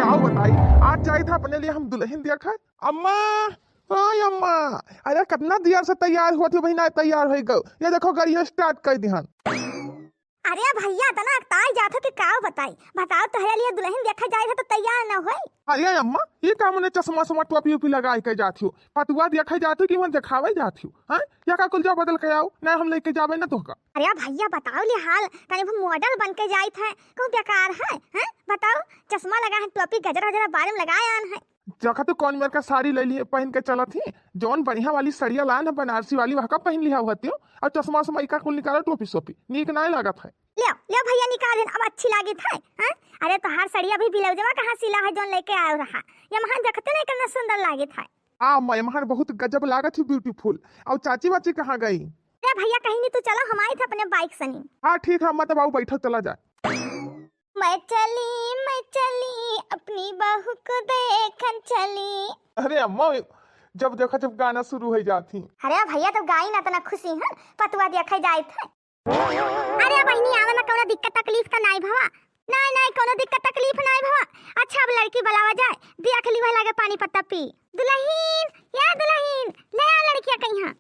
क्या बताई, आज जाए था अपने लिए हम दुल्हन देखा। अम्मा, ओए अम्मा, अरे कितना देर से तैयार हुआ थी, बहिना तैयार हो गई। ये देखो गाड़ी स्टार्ट कर दी। अरे भैया तना ताई जाते थे का बताई, बताओ तोहरे लिए दुल्हन देखा जाए था तो तैयार न होई। अरे अम्मा, ये काम ने चश्मा समा टोपी उपी लगा के जाती हूँ, पतुआ देखे जाती हूँ कि मन दिखावे जाती हूँ। हैं या का कुल जा बदल के आओ ना, हम लेके जावे ना तो का। अरे भैया बताओ ले हाल, कहीं वो मॉडल बन के जाए थे कौन बेकार है? हैं बताओ, चश्मा लगा है, टोपी गजरा गजरा बाल में लगाया है। जखा तो कौन मेरे का साड़ी ले लिए पहन के चला थी, जौन बढ़िया वाली सड़िया लान है बनारसी वाली वह का पहन लिया हुआ थी, और चश्मा समा का कुल निकाला टोपी सोपी नीक ना लगा था। ले ले भैया निकाल, अब अच्छी लागी था। हैं अरे तोहार सड़िया भी ब्लाउजवा कहाँ सिला है जोन लेके आयो रहा, ये महान देखते नहीं कितना सुंदर लागे था। हाँ मैं महान बहुत गजब लागत थी, ब्यूटीफुल। और चाची वाची कहाँ गई? अरे भैया कहीं नहीं, तू चला हम आए थे अपने बाइक सनी। हाँ ठीक है, मतलब आओ बैठो चला जाए। मैं चली अपनी बहू को देखन चली। अरे अम्मा, जब देखा जब गाना शुरू हो जाती। अरे भैया तो गाई ना तना खुशी है, पतुआ देखे जाए थे। अरे बहनी आवे में कोनो दिक्कत तकलीफ का नहीं भवा, नहीं नहीं कोनो दिक्कत तकलीफ नहीं भवा। अच्छा अब लड़की बुलावा जाए, देख ली वह लगे पानी पत्ता पी। दुल्हन या दुल्हन ले आ लड़कियां कहीं हां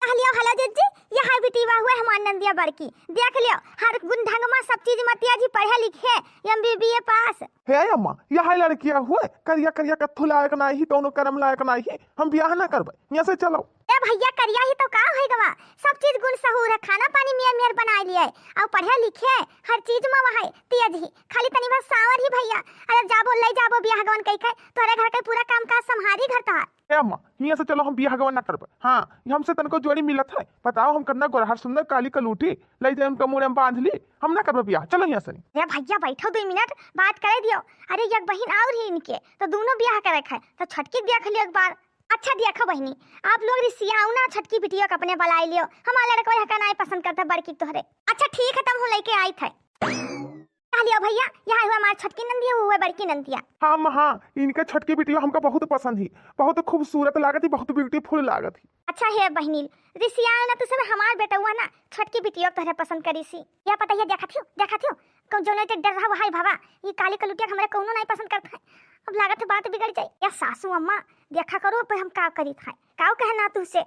कहलियो। हेलो जीजी, ये हाय बेटीवा हुए हमार नंदिया बड़की, देख लियो हर गुण ढंग में सब चीज मतिया जी पढ़े लिखे एमबीबीए पास है। अम्मा यह लड़किया हुए करिया करिया कथु लायक नहीं, दोनों कर्म लायक नहीं, हम ब्याह ना करबे, यहाँ से चलो। ए भैया करिया ही तो का है गवा, सब चीज गुण सहूर है, खाना पानी मियर मियर बना लिए और पढ़े लिखे हर चीज में वहां तेज ही, खाली तनी बस सावर ही भैया। अरे जाबो ले जाबो बियाह गवन कई के तोरे घर के पूरा काम काज संभारी घर ता। ए अम्मा यहाँ से चलो, हम ब्याह गवन ना करबे। हाँ हमसे तनको जोड़ी मिलत है, बताओ हम करना गोरहर सुंदर काली कलूटी ले जाए उनका मुंह में बांध ली, हम ना करबे ब्याह, चलो यहाँ से। अरे भैया बैठो 2 मिनट बात करे दियो। अरे एक बहन और ही इनके तो दोनों ब्याह करे है, तो छटकी देख लियो एक बार। अच्छा देखो बहनी, आप लोग रिसियाओ ना छटकी बिटिया को अपने बुला लियो, हमारा लड़का यह नहीं पसंद करता बड़की तोहरे। अच्छा ठीक है, तब हम लेके आई थे। लियो भैया, यहाँ हुआ हमारी छटकी नंदिया, हुआ बड़की नंदिया। हाँ हाँ, इनके छटकी बिटिया हमको बहुत पसंद ही, बहुत खूबसूरत लागत ही, बहुत ब्यूटीफुल लागत ही। अच्छा है बहनी रिसियाओ ना, तो सब हमार बेटा हुआ ना छटकी बिटिया तोहरे पसंद करी सी। या पता है देखा थियो कौन जो नहीं डर रहा है भावा, ये काली कलुटिया हमारे कौनो नहीं पसंद करता है। अब लागत है बात बिगड़ जाए। या सासू अम्मा देखा करो पे हम का करी था, काव कहना तुझसे।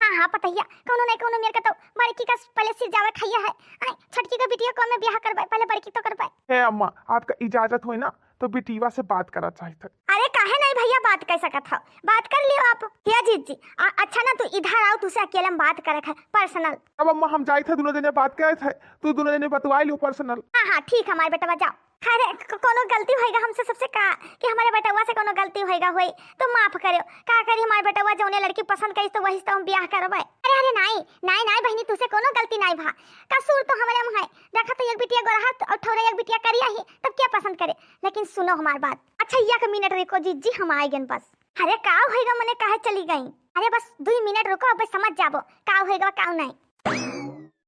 हाँ हाँ पता है, कौनो नहीं कौनो मेरे का तो बड़की का पहले सिर जावे खैया है, आई छटकी का बिटिया को मैं ब्याह करवाए, पहले बड़की तो करवाए। हे अम्मा आपका इजाजत हो ना तो बिटिया से बात करा चाहिए। अरे काहे नहीं भैया, बात कर सकत हो, बात कर लियो आप। क्या जीत जी अच्छा ना तू इधर आओ, तुझसे अकेले में बात करे है पर्सनल। अब अम्मा हम जाए थे दोनों जने बात करे थे, तू दोनों जने बतवा लियो पर्सनल। हाँ हाँ ठीक है हमारे बेटा जाओ। अरे कोनो गलती होएगा हमसे सबसे का कि हमारे बेटवा से कोनो गलती होएगा होई तो माफ करियो। का करी हमारे बेटवा जौने लड़की पसंद करी तो वही से हम ब्याह करबे। अरे नहीं नहीं नहीं बहनी, तुझसे कोनो गलती नहीं भा, कसूर तो हमारे में है। देखा तो एक बिटिया गोरहा और थोड़ा एक बिटिया करिया ही, तब क्या पसंद करे। लेकिन सुनो हमारी बात। अच्छा एक मिनट रुको जीजी, हम आए गन बस। अरे का होएगा मने काहे चली गई? अरे बस 2 मिनट रुको, अब समझ जाबो का होएगा का नहीं।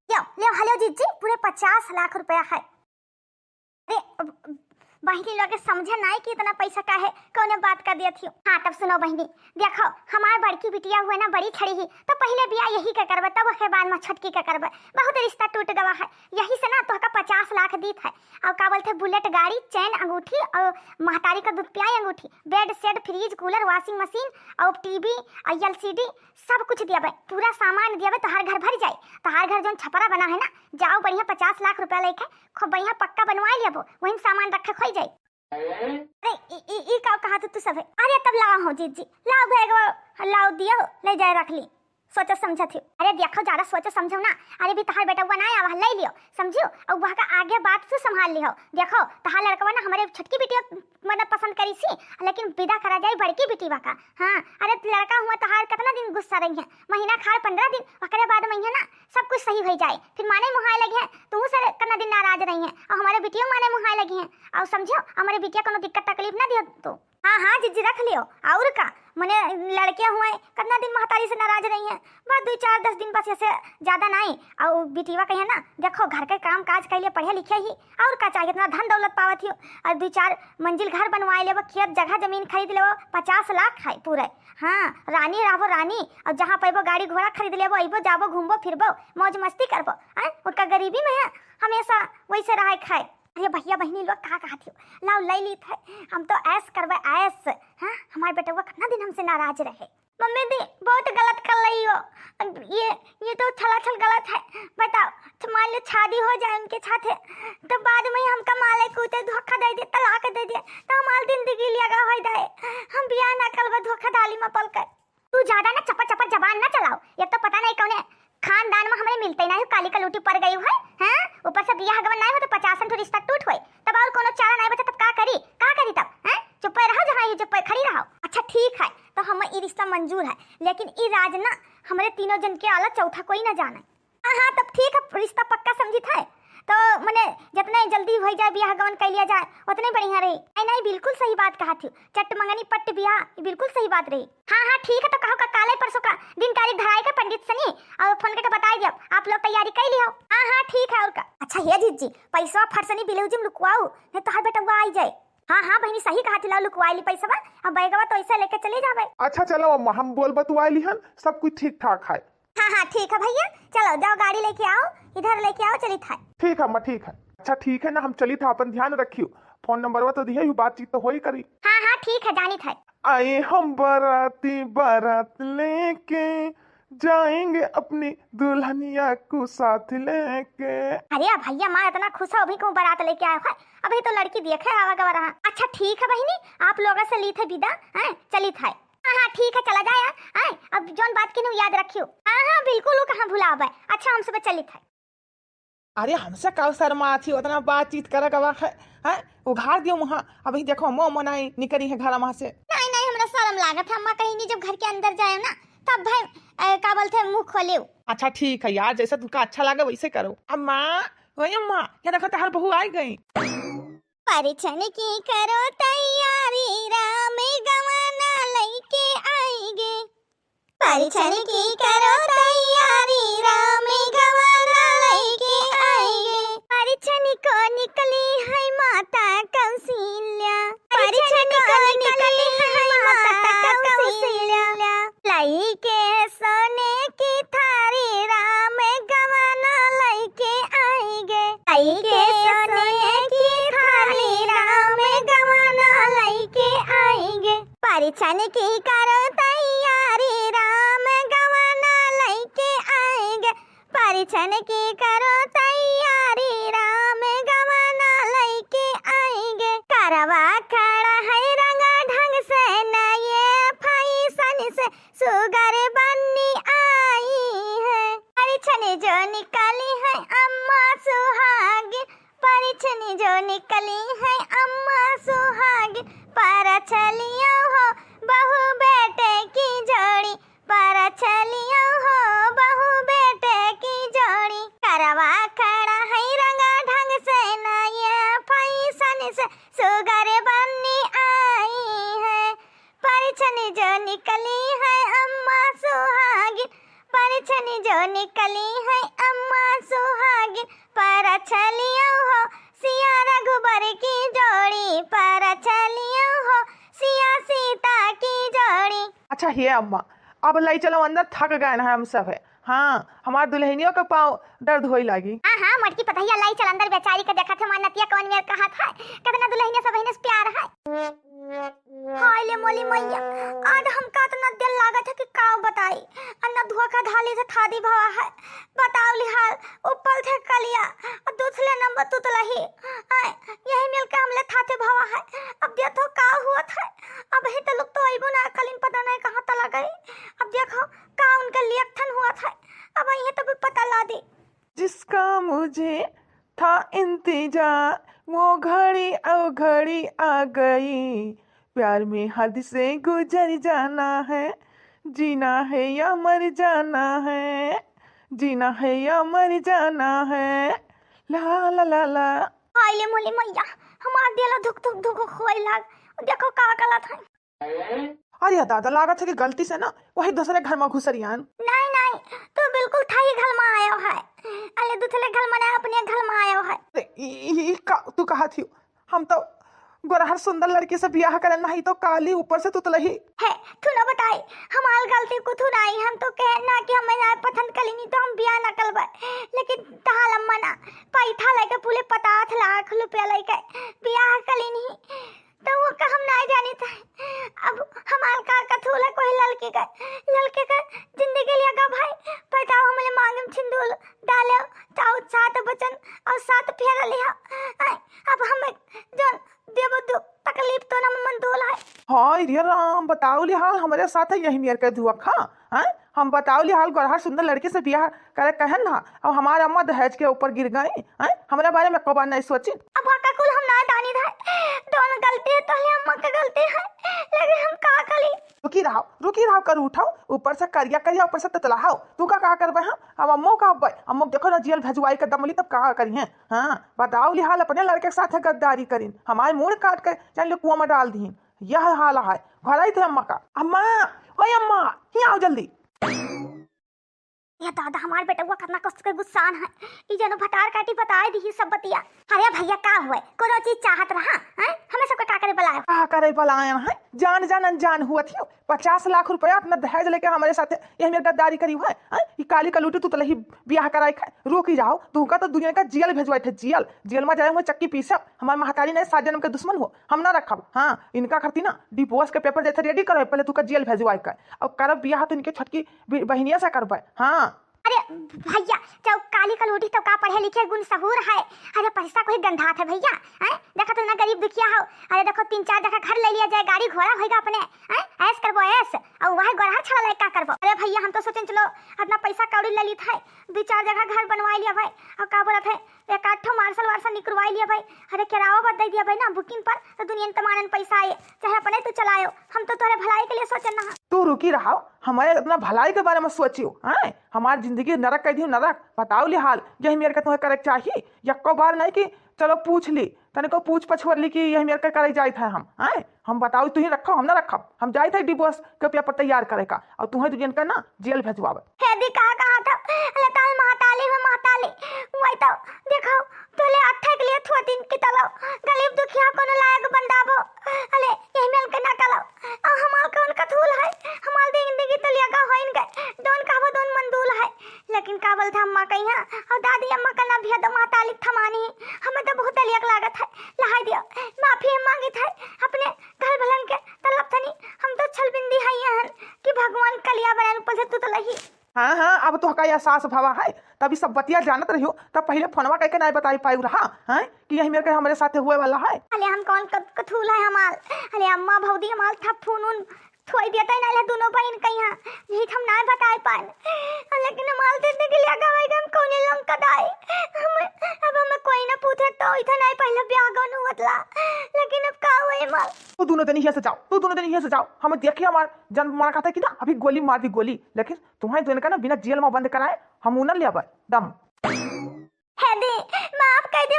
ले हेलो जीजी, पूरे 50 लाख रुपया है। अरे बहनी लोग समझे नहीं कि इतना पैसा का है, कौन बात कर दिया थी। हाँ तब सुनो बहनी, देखो हमारे बड़की बिटिया हुए ना बड़ी खड़ी ही, तो पहले ब्याह यही का करबे, तब उसके बाद में छटकी का करबे। बहुत रिश्ता टूट गवा है, यही से ना तो का 50 लाख दी है। और का बोलते बुलेट गाड़ी, चैन अंगूठी और महतारी का दूध पियाई अंगूठी, bed set, fridge, cooler, washing machine और टीवी और एलसीडी सब कुछ दिया, पूरा सामान दिया, तो हर घर भर जाए। तो हर घर जो छपरा बना है ना, जाओ बढ़िया 50 लाख रुपया लेके खूब बढ़िया पक्का बनवा लिया, वही सामान रखे खोई जाए। अरे ई का कहा तू सब है? अरे तब लाओ हो जीजी, लाओ भैया लाओ दियो, ले जाए रख ली, सोचो समझा थी। अरे देखो ज्यादा सोचो समझो ना, अरे भी तहार बेटा बनाया वह ले लियो समझियो, और वह का आगे बात से संभाल लियो। देखो तहार लड़का ना हमारे छटकी बेटिया मतलब पसंद करी सी, लेकिन विदा करा जाए बड़की बेटी का। हाँ अरे लड़का हुआ तहार कितना दिन गुस्सा रही है, महीना खाए 15 दिन, ओकरे बाद महीना ना सब कुछ सही हो जाए, फिर माने मुहाए लगी है, तू से कितना दिन नाराज रही है, और हमारे बिटिया माने मुहाए लगी है। और समझो हमारे बिटिया कोनो दिक्कत तकलीफ ना दियो तो। हाँ हाँ जीजी रख लियो। और का मने लड़के हुए कितना दिन महतारी से नाराज रही हैं, बस 2-4-10 दिन बस, ऐसे ज्यादा नहीं। और बिटिया कहे ना देखो घर के काम काज कर लिए, पढ़े लिखे ही, और का चाहिए इतना धन दौलत पावत ही, और 2-4 मंजिल घर बनवाए ले, खेत जगह जमीन खरीद ले, 50 लाख है पूरे। हाँ रानी रहो रानी, और जहाँ पैबो गाड़ी घोड़ा खरीद ले, अबो जाबो घूमबो फिरबो मौज मस्ती करबो। उसका गरीबी में है हमेशा वैसे रहा खाए। अरे भैया बहनी लोग कहा कहा थी लाओ ले ली थे हम तो ऐस करवे ऐस। हाँ हमारे बेटवा कितना दिन हमसे नाराज रहे। मम्मी दी बहुत गलत कर रही हो, ये तो छलाछल गलत है। बताओ तो मान लो शादी हो जाए उनके साथ तो बाद में हमका माले कूटे धोखा दे दे तलाक दे दे तो हमारी जिंदगी लगा हो जाए। हम बियाह ना करवा धोखा डाली में पल कर। तू ज्यादा ना चपर चपर जबान ना चलाओ। ये तो पता नहीं कौन है खानदान में हमें मिलते ही नहीं काली कलूटी पड़ गई है। हाँ ऊपर से बियाह गवन नहीं हो तो 50 रिश्ता टूट होए तब और कोनो चारा नहीं बचा तब का करी तब। हैं चुप रहो जहाँ ये चुप खड़ी रहो। अच्छा ठीक है तो हमें ये रिश्ता मंजूर है लेकिन ई राज ना हमारे तीनों जन के अलावा चौथा कोई ना जाने। हाँ तब ठीक है रिश्ता पक्का समझी था तो मने जितने जल्दी हो जाए बियाह गवन कर लिया जाए उतने बढ़िया रही। नहीं बिल्कुल सही बात कहा थी चट मंगनी पट्ट बियाह बिल्कुल सही बात रही। हाँ ठीक है तो कहो का काले परसों का दिन तारीख धराए का पंडित सनी और फोन करके बता दियो आप लोग तैयारी कर लियो। हाँ ठीक है और का। अच्छा ये जीत जी पैसा फरसनी बिलौजी में लुकवाओ नहीं तो हर बेटा वो आई जाए। हाँ बहनी सही कहा थी लाओ लुकवाई ली पैसा अब बैगवा तो ऐसे लेके चले जावे। अच्छा चलो अम्मा हम बोल बतवाई लिहन सब कुछ ठीक ठाक है। हाँ ठीक है भैया चलो जाओ गाड़ी लेके आओ इधर लेके आओ चली था। ठीक है अम्मा ठीक है। अच्छा ठीक है ना हम चली था अपन ध्यान रखियो फोन नंबर तो दिया बातचीत तो हो ही करी। हाँ ठीक है जानी था। आए हम बाराती बारात लेके जाएंगे अपनी दुल्हनिया को साथ लेके। अरे भैया माँ इतना खुश हो अभी क्यों बारात लेके आया है अभी तो लड़की देखे आवा गवा रहा। अच्छा ठीक है बहनी आप लोगों से ली थे विदा चली था। हाँ ठीक है चला जाया अब जोन बात की याद रखियो। हाँ बिल्कुल कहाँ भुलावे। अच्छा हम सुबह चली था। अरे हमसे का शर्मा थी उतना बातचीत करे का है उघार दियो वहाँ अभी देखो मोह मनाई निकली है घर वहाँ से। नहीं हमरा शर्म लागत है अम्मा कहीं नहीं जब घर के अंदर जाए ना तब भाई का बोलते मुंह खोले। अच्छा ठीक है यार जैसा तुमका अच्छा लगे वैसे करो। अम्मा वही अम्मा ये देखो तार बहू आई गई। परिछन की करो तैयारी राम गवाना लेके आएंगे। परिछन की करो तैयारी राम गवाना लेके आएंगे। परिछन को निकली है माता कौशल्या। परिछन को निकली है माता कौशल्या लेके सोने की थारी राम गवाना लेके आएंगे। लेके सोने की थारी राम गवाना लेके आएंगे। परिछन की करो तैयारी राम गवाना लेके आएंगे। परिछन की करो तैयारी राम गवाना लेके आएंगे। करवा खड़ा है रंगा ढंग से नए फैशन से सुगर बन्नी आई है। परिछन जो निकली है अम्मा सुहागिन। परिछन जो निकली है अम्मा सुहागिन। पर चलियो हो बहू बेटे की जोड़ी। पर चलियो हो बहू बेटे की जोड़ी। करवा खड़ा है रंगा ढंग से नया फैशन से सुगर बन्नी आई है। परिछन जो निकली है अम्मा सुहागिन। परिछन जो निकली है अम्मा सुहागिन। पर चलियो हो सिया रघुबर की जोड़ी। पर चलियो हो सिया सीता की जोड़ी। अच्छा ये अम्मा अब लाई चलो अंदर थक गए ना हम सब है। हाँ हमारे दुल्हनियों का पाँव दर्द होई लगी। हाँ मटकी पतैया लाई चल अंदर बेचारी का देखा था मानतिया कौन मेरे कहा था कितना दुल्हनिया सब बहने से प्यार है। हाय ले मोली मैया आज हमका इतना दिल लागत है कि का बताई अन्ना धोखा धाली से थादी भवा है। बताओ लिहाल ऊपर थे कलिया और दूसरे नंबर तू तो लही यही मिलकर हमले थाते भवा है। अब देखो का हुआ था अब ही तो लोग तो आइबो ना कलिन पता नहीं कहाँ तला गई। अब देखो का उनका लियक्थन हुआ था अब यही तो भी पता ला दे। जिसका मुझे था इंतजार वो घड़ी आ गई। प्यार में हद से गुजर जाना है। जीना है या मर जाना है। जीना है या मर जाना है। ला ला ला ला। हाय ले मोली मैया हमार दिल धुक धुक धुक होई लाग। देखो का गलत है। अरे दादा लागत है कि गलती से ना वही दूसरे घर में घुसरियान। नहीं तू बिल्कुल थाई घर में आयो है। अरे दूसरे घर में ना अपने घर में आयो है। तू कहा थी हम तो गोरहर सुंदर लड़की से ब्याह करे नहीं तो काली ऊपर से तुतलही। है तू ना बताई हमार गलती कुछ नहीं, हम तो कहे ना कि हमें ना पसंद कली नहीं तो हम ब्याह न करबे, लेकिन तहाल अम्मा ना पैसा लेके पूरे 50 लाख रुपया लेके ब्याह कली नहीं तो वो का हम नहीं जानी था। अब हमार का कथूल है कोई लड़के का जिंदगी लिया का भाई बताओ, हमले मांगे में सिंदूर डाले चाउ 7 बचन और 7 फेरा लिया। अब हमें जो देव दुख तकलीफ तो ना मंदोल है। हाय रे राम, बताओ ली हाल हमारे साथ है यही मेर के धुआ खा हैं। हम बताओ ली हाल गोरहर सुंदर लड़के से ब्याह करे कहन ना, अब हमारे अम्मा दहेज के ऊपर गिर गई हैं। हमारे बारे में कबार नहीं सोची। अब का कुल हम ना दानी था, दोनों गलती है तो अम्मा की गलती है, लेकिन हम का कली। रुकी रहो कर उठाओ, ऊपर से करिया ऊपर से ततलाओ। तू का करबे हम? अब अम्मो का अब्बे अम्मो देखो ना जेल भेजवाई के दमली तब का करी हैं। हाँ बताओ ली हाल अपने लड़के के साथ गद्दारी करीन, हमारे मुंह काट कर चल कुआं में डाल दी। यह हाल है घर आई थे अम्मा का। अम्मा ओए अम्मा ही आओ जल्दी। या दादा हमार बेटवा कितना कष्ट के गुस्सान है, ई जनो भटार काटी बताए दी सब बतिया। अरे भैया का हुए कोनो चीज चाहत रहा हैं, हमें सबके का करे बुलाए। का करे बुलाया है? जान अनजान हुआ थी। 50 लाख रुपया अपना दहेज लेके हमारे साथ यही मेरी गद्दारी करी हुआ है। ये काली कलूटी तू तलही ब्याह कराई है। रोक ही जाओ, तू का तो दुनिया का जेल भेजवाए थे। जेल में जाए हुए चक्की पीसे हमारे महतारी ने 7 जन्म के दुश्मन हो, हम ना रखब। हाँ इनका करती ना डिवोर्स के पेपर जैसे रेडी करो, पहले तू का जेल भेजवाए कर और करब ब्याह तो इनके छोटकी बहनिया से करबे। हाँ अरे भैया जब काली कलूटी तो का पढ़े लिखे गुण सहूर है। अरे पैसा कोई गंधा था भैया हैं, देखो तो ना गरीब दुखिया हो। अरे देखो 3-4 जगह घर ले लिया जाए, गाड़ी घोड़ा होगा अपने हैं, ऐस करबो ऐस और वह गोरहर छड़ा ले का करबो। अरे भैया हम तो सोचें चलो अपना पैसा कौड़ी ले ली था, 2-4 जगह घर बनवा लिया भाई और का बोला था 1-8 मार्शल निकलवा लिया भाई। अरे किराया बद दे दिया भाई ना बुकिंग पर, तो दुनिया तमानन पैसा आए चाहे अपने तू चलायो, हम तो तोरे भलाई के लिए सोचन ना। तू रुकी रहो, हमारे अपना भलाई के बारे में सोचियो। हैं हमारी जिंदगी नरक कह दी नरक। बताओ ली हाल यही मेरे के तुम्हें करे चाहिए या को बार नहीं कि चलो पूछ ली तने को पूछ पछोर ली कि यही मेरे के करे जाए थे हम बताओ तू ही रखो हम ना रखब, हम जाए थे डिवोर्स के पेपर तैयार करे का और तुम्हें दुनिया का ना जेल भेजवावे। हे दी कहा था लताल महताली वही तो देखो तोले अठे के लिए थोतिन की तलो गरीब दुखिया कोनो लायक बंदाबो। अले यही मेल के ना कलो हमार कौन कथूल है, हमार जिंदगी तो लिया का होइन गए दोन काबो दोन मंदूल है। लेकिन काबल था अम्मा कहिया और दादी अम्मा का ना भी तो महताली थमानी, हमें तो बहुत लियक लागत है। लहाई दियो माफी मांगी था अपने घर भलन के तलब थनी, हम तो छलबिंदी है कि भगवान कलिया बनान ऊपर से तू तो लही। हाँ अब तो का एहसास भावा है, तभी सब बतिया जानत रहियो तब पहले फोनवा कह के नहीं बताई पाई रहा है कि यही मेरे के हमारे साथ हुए वाला है। अले हम कौन कथूल है हमार, अले अम्मा भौदी हमार था फोन थोड़ी देता ही ना दोनों बहन कहिया यही हम ना बताए पाए, लेकिन हमार जिंदगी लिया गवाई हम कोने लंग कदाई अब हमें कोई ना पूछे तो इतना नहीं पहले ब्याह गन हुआ, लेकिन अब का हुए मार। तू दोनों दिन यहाँ से जाओ, हमें देखिए हमारे जन्म मार खाता कि ना अभी गोली मार दी गोली, लेकिन तुम्हारे दोनों का ना बिना जेल में बंद कराए हम उन्हें लिया दम। है दी माफ कर दे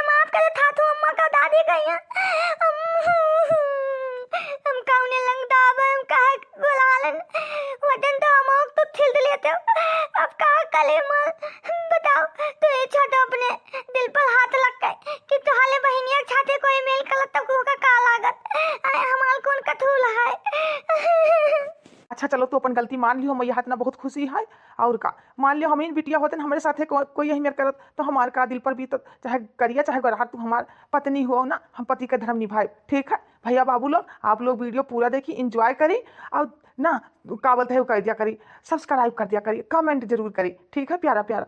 था तू अम्मा का दादी कहिया हम कौने लंग दाब हम कहे गुलालन वतन तो हम तो छिल लेते अब का कले मां बताओ तो ये छोटा अपने दिल पर हाथ लग गए कि तोहाले बहनिया छाते कोई मेल कलत तक का लागत हमार कौन कथूल है। अच्छा चलो तो अपन गलती मान लियो, मैया हाथ ना बहुत खुशी है। और का मान लियो हम इन बिटिया होते न हमारे साथ कोई यही मेरे करत तो हमारे का दिल पर भी तो चाहे करिया चाहे गोरहर तू हमार पत्नी हो ना, हम पति का धर्म निभाए। ठीक है भैया बाबू लोग आप लोग वीडियो पूरा देखी इंजॉय करी और ना का बोलते है कर दिया करी, सब्सक्राइब कर दिया करी, कमेंट जरूर करी। ठीक है प्यारा प्यारा।